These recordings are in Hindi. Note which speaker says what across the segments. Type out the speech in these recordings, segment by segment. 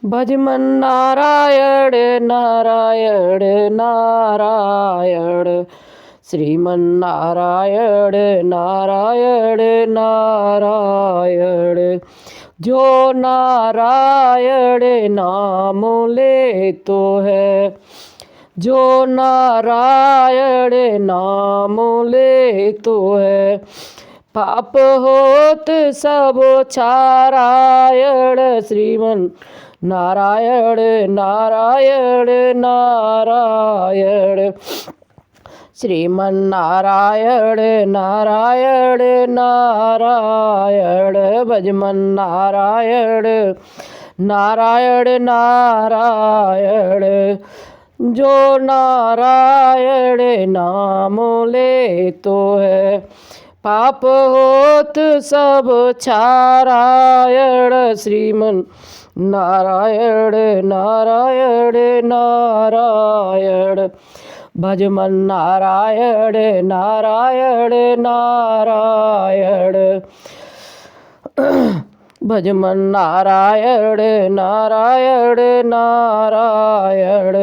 Speaker 1: भजमन नारायण नारायण नारायण, श्रीमन नारायण नारायण नारायण। जो नारायण नाम लेतो है, जो नारायण नाम लेतो है, पाप होत सब छारायण। श्रीमन नारायण नारायण नारायण, श्रीमन नारायण नारायण नारायण। भजमन नारायण नारायण नारायण, जो नारायण नाम लेतो है, पाप होत सब छारायण। श्रीमन नारायण नारायण नारायण, भजमन नारायण नारायण नारायण, भजमन नारायण नारायण नारायण।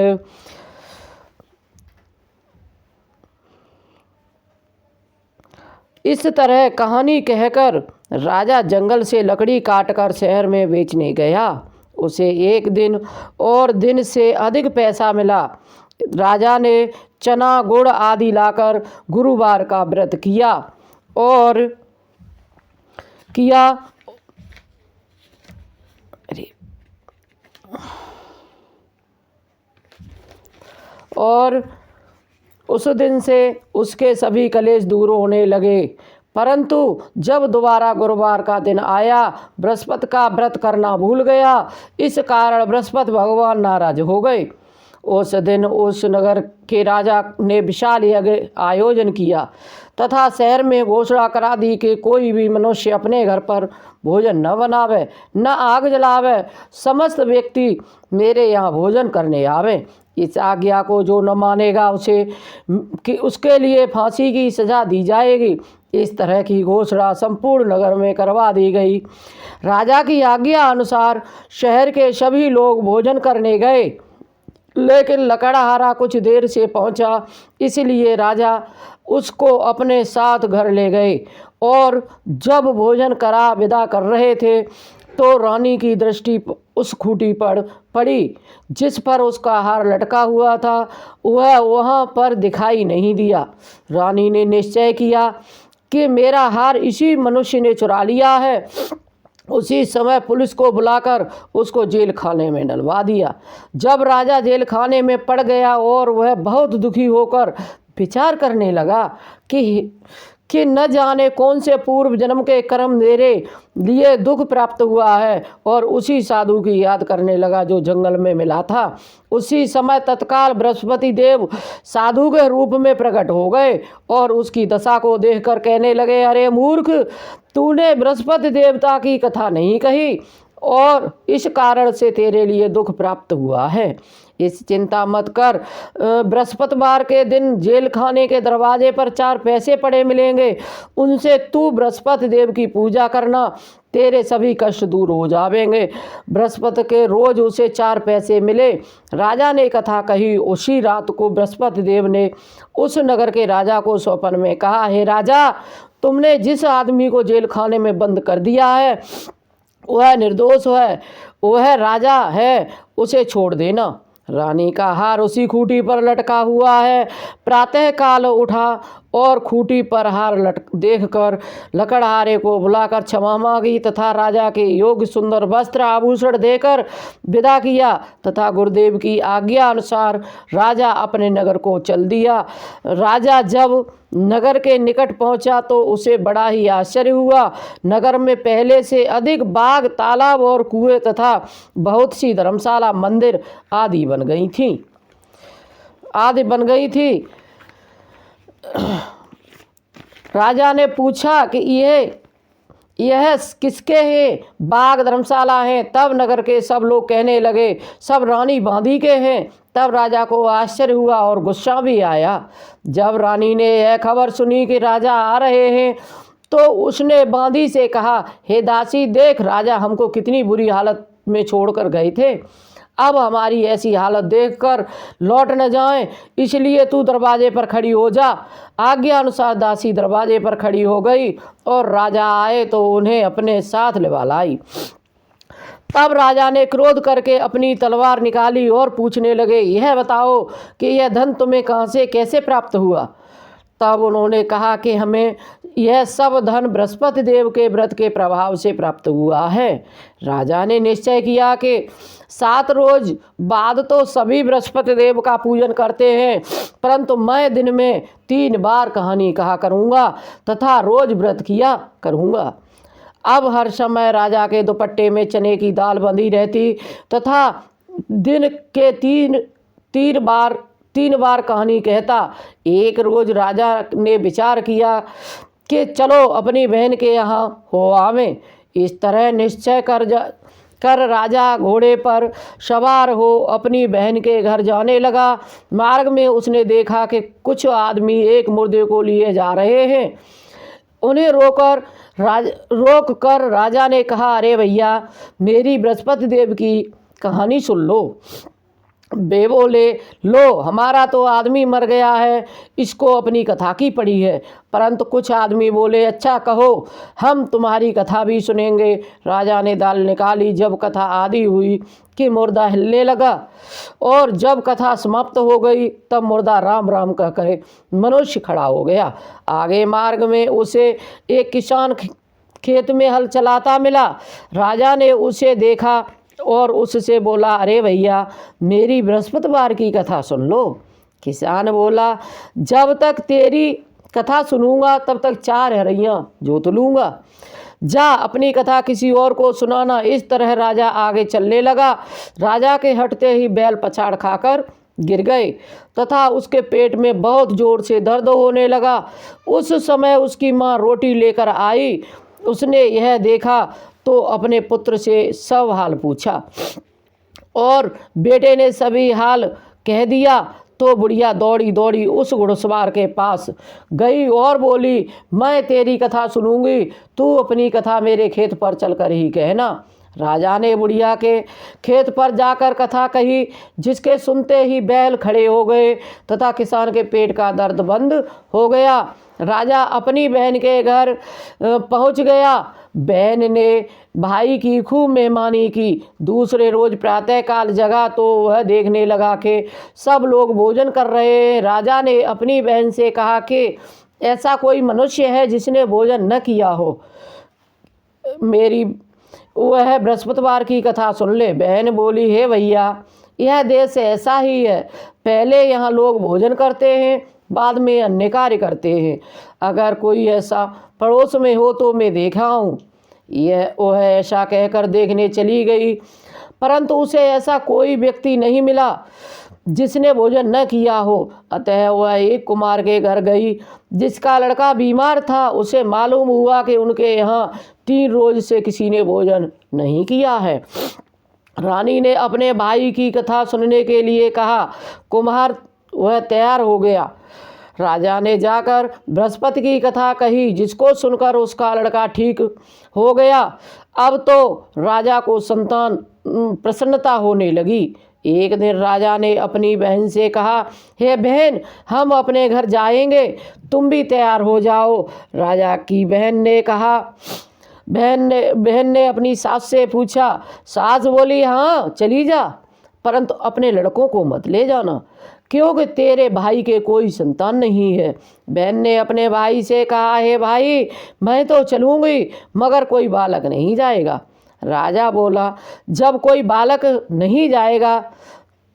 Speaker 1: इस तरह कहानी कहकर राजा जंगल से लकड़ी काटकर शहर में बेचने गया। उसे एक दिन और दिन से अधिक पैसा मिला। राजा ने चना गुड़ आदि लाकर गुरुवार का व्रत किया और उस दिन से उसके सभी कलेश दूर होने लगे। परंतु जब दोबारा गुरुवार का दिन आया, बृहस्पति का व्रत करना भूल गया। इस कारण बृहस्पति भगवान नाराज हो गए। उस दिन उस नगर के राजा ने विशाल यज्ञ आयोजन किया तथा शहर में घोषणा करा दी कि कोई भी मनुष्य अपने घर पर भोजन न बनावे, न आग जलावे। समस्त व्यक्ति मेरे यहाँ भोजन करने आवे। इस आज्ञा को जो न मानेगा उसके लिए फांसी की सजा दी जाएगी। इस तरह की घोषणा संपूर्ण नगर में करवा दी गई। राजा की आज्ञा अनुसार शहर के सभी लोग भोजन करने गए, लेकिन लकड़हारा कुछ देर से पहुंचा, इसलिए राजा उसको अपने साथ घर ले गए। और जब भोजन करा विदा कर रहे थे तो रानी की दृष्टि उस खूंटी पर पड़ी जिस पर उसका हार लटका हुआ था। वह वहाँ पर दिखाई नहीं दिया। रानी ने निश्चय किया कि मेरा हार इसी मनुष्य ने चुरा लिया है। उसी समय पुलिस को बुलाकर उसको जेल खाने में डलवा दिया। जब राजा जेल खाने में पड़ गया और वह बहुत दुखी होकर विचार करने लगा कि न जाने कौन से पूर्व जन्म के कर्म मेरे लिए दुख प्राप्त हुआ है, और उसी साधु की याद करने लगा जो जंगल में मिला था। उसी समय तत्काल बृहस्पति देव साधु के रूप में प्रकट हो गए और उसकी दशा को देखकर कहने लगे, अरे मूर्ख, तूने बृहस्पति देवता की कथा नहीं कही और इस कारण से तेरे लिए दुख प्राप्त हुआ है। इस चिंता मत कर। बृहस्पतिवार के दिन जेल खाने के दरवाजे पर 4 पैसे पड़े मिलेंगे। उनसे तू बृहस्पति देव की पूजा करना, तेरे सभी कष्ट दूर हो जाएंगे। बृहस्पति के रोज उसे 4 पैसे मिले। राजा ने कथा कही। उसी रात को बृहस्पति देव ने उस नगर के राजा को स्वप्न में कहा, हे राजा, तुमने जिस आदमी को जेल खाने में बंद कर दिया है वह निर्दोष है, वह राजा है, उसे छोड़ देना। रानी का हार उसी खूंटी पर लटका हुआ है। प्रातः काल उठा और खूंटी पर हार देखकर लकड़हारे को बुलाकर क्षमा मांगी तथा राजा के योग्य सुंदर वस्त्र आभूषण देकर विदा किया तथा गुरुदेव की आज्ञा अनुसार राजा अपने नगर को चल दिया। राजा जब नगर के निकट पहुंचा तो उसे बड़ा ही आश्चर्य हुआ। नगर में पहले से अधिक बाग, तालाब और कुएं तथा बहुत सी धर्मशाला, मंदिर आदि बन गई थी। राजा ने पूछा कि यह किसके हैं? बाग, धर्मशाला हैं। तब नगर के सब लोग कहने लगे, सब रानी बांदी के हैं। तब राजा को आश्चर्य हुआ और गुस्सा भी आया। जब रानी ने यह खबर सुनी कि राजा आ रहे हैं तो उसने बांदी से कहा, हे दासी, देख राजा हमको कितनी बुरी हालत में छोड़कर गए थे। अब हमारी ऐसी हालत देखकर लौट न जाएं, इसलिए तू दरवाजे पर खड़ी हो जा। आज्ञा अनुसार दासी दरवाजे पर खड़ी हो गई और राजा आए तो उन्हें अपने साथ लिवा लाई। तब राजा ने क्रोध करके अपनी तलवार निकाली और पूछने लगे, यह बताओ कि यह धन तुम्हें कहाँ से कैसे प्राप्त हुआ। तब उन्होंने कहा कि हमें यह सब धन बृहस्पति देव के व्रत के प्रभाव से प्राप्त हुआ है। राजा ने निश्चय किया कि 7 रोज बाद तो सभी बृहस्पति देव का पूजन करते हैं, परंतु मैं दिन में 3 बार कहानी कहा करूँगा तथा रोज व्रत किया करूँगा। अब हर समय राजा के दुपट्टे में चने की दाल बंधी रहती तथा दिन के 3 बार कहानी कहता। एक रोज राजा ने विचार किया कि चलो अपनी बहन के यहाँ हो आवें। इस तरह निश्चय कर राजा घोड़े पर सवार हो अपनी बहन के घर जाने लगा। मार्ग में उसने देखा कि कुछ आदमी एक मुर्दे को लिए जा रहे हैं। उन्हें रोक कर राजा ने कहा, अरे भैया, मेरी बृहस्पति देव की कहानी सुन लो। वे बोले, लो, हमारा तो आदमी मर गया है, इसको अपनी कथा की पड़ी है। परंतु कुछ आदमी बोले, अच्छा कहो, हम तुम्हारी कथा भी सुनेंगे। राजा ने दाल निकाली। जब कथा आदि हुई कि मुर्दा हिलने लगा और जब कथा समाप्त हो गई तब मुर्दा राम राम कह कहे मनुष्य खड़ा हो गया। आगे मार्ग में उसे एक किसान खेत में हल चलाता मिला। राजा ने उसे देखा और उससे बोला, अरे भैया, मेरी बृहस्पतिवार की कथा सुन लो। किसान बोला, जब तक तेरी कथा सुनूंगा तब तक 4 हरैयाँ जोत लूँगा। जा अपनी कथा किसी और को सुनाना। इस तरह राजा आगे चलने लगा। राजा के हटते ही बैल पछाड़ खाकर गिर गए तथा उसके पेट में बहुत जोर से दर्द होने लगा। उस समय उसकी माँ रोटी लेकर आई। उसने यह देखा तो अपने पुत्र से सब हाल पूछा और बेटे ने सभी हाल कह दिया। तो बुढ़िया दौड़ी दौड़ी उस घुड़सवार के पास गई और बोली, मैं तेरी कथा सुनूंगी, तू अपनी कथा मेरे खेत पर चलकर ही कहना। राजा ने बुढ़िया के खेत पर जाकर कथा कही, जिसके सुनते ही बैल खड़े हो गए तथा किसान के पेट का दर्द बंद हो गया। राजा अपनी बहन के घर पहुंच गया। बहन ने भाई की खूब मेहमानी की। दूसरे रोज प्रातःकाल जगा तो वह देखने लगा कि सब लोग भोजन कर रहे हैं। राजा ने अपनी बहन से कहा कि ऐसा कोई मनुष्य है जिसने भोजन न किया हो, मेरी वह बृहस्पतिवार की कथा सुन ले। बहन बोली, हे भैया, यह देश ऐसा ही है, पहले यहाँ लोग भोजन करते हैं, बाद में अन्य कार्य करते हैं। अगर कोई ऐसा पड़ोस में हो तो मैं देखा हूँ। वह ऐसा कहकर देखने चली गई, परंतु उसे ऐसा कोई व्यक्ति नहीं मिला जिसने भोजन न किया हो। अतः वह एक कुमार के घर गई जिसका लड़का बीमार था। उसे मालूम हुआ कि उनके यहाँ 3 रोज से किसी ने भोजन नहीं किया है। रानी ने अपने भाई की कथा सुनने के लिए कहा। कुम्हार वह तैयार हो गया। राजा ने जाकर बृहस्पति की कथा कही, जिसको सुनकर उसका लड़का ठीक हो गया। अब तो राजा को संतान प्रसन्नता होने लगी। एक दिन राजा ने अपनी बहन से कहा, हे बहन, हम अपने घर जाएंगे, तुम भी तैयार हो जाओ। राजा की बहन ने अपनी सास से पूछा। सास बोली, हाँ चली जा, परंतु अपने लड़कों को मत ले जाना, क्योंकि तेरे भाई के कोई संतान नहीं है। बहन ने अपने भाई से कहा, हे भाई, मैं तो चलूँगी, मगर कोई बालक नहीं जाएगा। राजा बोला, जब कोई बालक नहीं जाएगा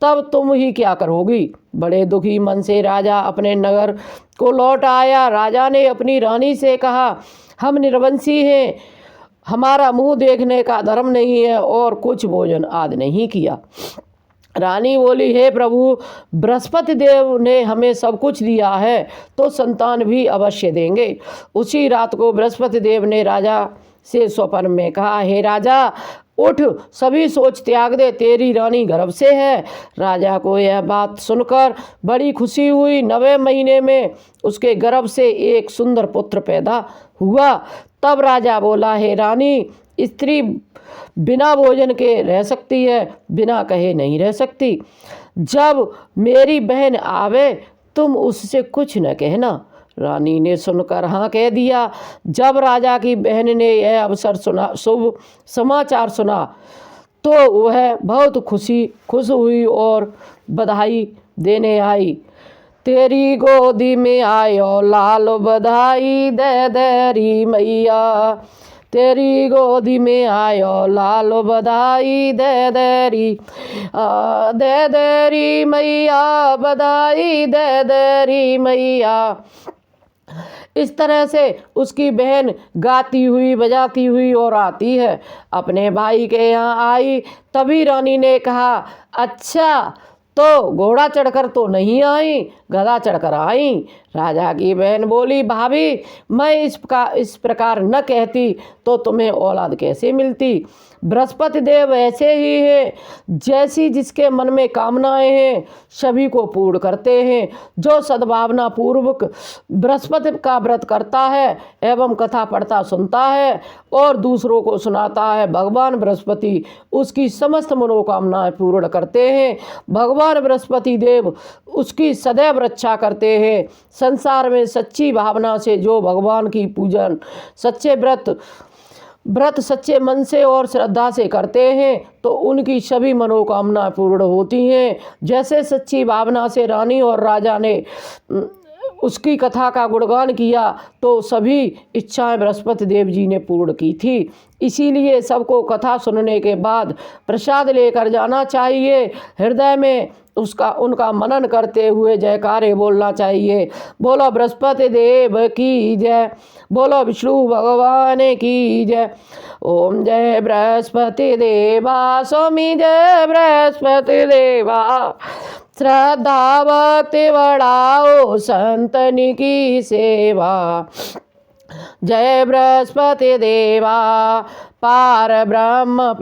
Speaker 1: तब तुम ही क्या करोगी। बड़े दुखी मन से राजा अपने नगर को लौट आया। राजा ने अपनी रानी से कहा, हम निर्वंशी हैं, हमारा मुंह देखने का धर्म नहीं है और कुछ भोजन आदि नहीं किया। रानी बोली, हे प्रभु, बृहस्पति देव ने हमें सब कुछ दिया है तो संतान भी अवश्य देंगे। उसी रात को बृहस्पति देव ने राजा से स्वप्न में कहा, हे राजा, उठ, सभी सोच त्याग दे, तेरी रानी गर्भ से है। राजा को यह बात सुनकर बड़ी खुशी हुई। 9वें महीने में उसके गर्भ से एक सुंदर पुत्र पैदा हुआ। तब राजा बोला, हे रानी, स्त्री बिना भोजन के रह सकती है, बिना कहे नहीं रह सकती। जब मेरी बहन आवे तुम उससे कुछ न कहना। रानी ने सुनकर हाँ कह दिया। जब राजा की बहन ने यह अवसर सुना, शुभ समाचार सुना, तो वह बहुत खुश हुई और बधाई देने आई। तेरी गोदी में आयो लाल बधाई दे देरी मैया, तेरी गोदी में आयो लाल बधाई दे देरी मैया, बधाई दे देरी मैया। इस तरह से उसकी बहन गाती हुई बजाती हुई और आती है, अपने भाई के यहाँ आई। तभी रानी ने कहा, अच्छा तो घोड़ा चढ़कर तो नहीं आई, गधा चढ़कर आई। राजा की बहन बोली, भाभी मैं इस प्रकार न कहती तो तुम्हें औलाद कैसे मिलती। बृहस्पति देव ऐसे ही हैं, जैसी जिसके मन में कामनाएं हैं सभी को पूर्ण करते हैं। जो सद्भावना पूर्वक बृहस्पति का व्रत करता है एवं कथा पढ़ता सुनता है और दूसरों को सुनाता है, भगवान बृहस्पति उसकी समस्त मनोकामनाएं पूर्ण करते हैं। भगवान बृहस्पति देव उसकी सदैव रक्षा करते हैं। संसार में सच्ची भावना से जो भगवान की पूजन सच्चे व्रत सच्चे मन से और श्रद्धा से करते हैं तो उनकी सभी मनोकामना पूर्ण होती हैं। जैसे सच्ची भावना से रानी और राजा ने उसकी कथा का गुणगान किया तो सभी इच्छाएं बृहस्पति देव जी ने पूर्ण की थी। इसीलिए सबको कथा सुनने के बाद प्रसाद लेकर जाना चाहिए। हृदय में उनका मनन करते हुए जयकारे बोलना चाहिए। बोलो बृहस्पति देव की जय, बोलो विष्णु भगवान की जय। ओम जय बृहस्पति देवा, स्वामी जय बृहस्पति देवा। श्रद्धा भक्ति बढ़ाओ संतन की सेवा। जय बृहस्पति देवा, पार ब्रह्म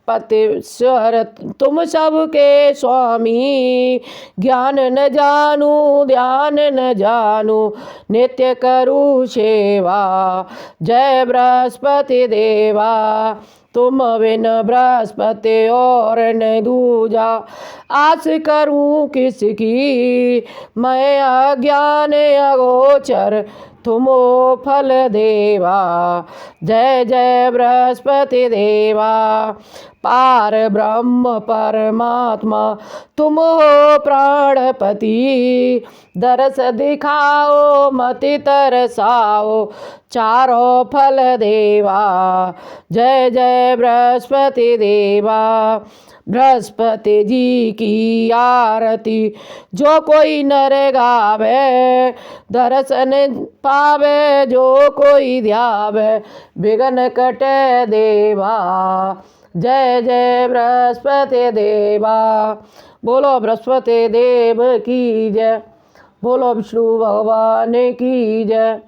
Speaker 1: पतिश्वर तुम सबके स्वामी। ज्ञान न जानू ध्यान न जानू, नित्य करूँ सेवा। जय बृहस्पति देवा, तुम बिन बृहस्पति और न दूजा। आस करूँ किसकी मैं अज्ञान अगोचर, तुमो फल देवा। जय जय बृहस्पति देवा, पार ब्रह्म परमात्मा तुम हो प्राणपति। दरस दिखाओ मति तरसाओ, चारों फल देवा। जय जय बृहस्पति देवा, बृहस्पति जी की आरती जो कोई नर गावे। दर्शन पावे जो कोई ध्यावे, विघ्न कटे देवा। जय जय बृहस्पति देवा, बोलो बृहस्पति देव की जय, बोलो विष्णु भगवान की जय।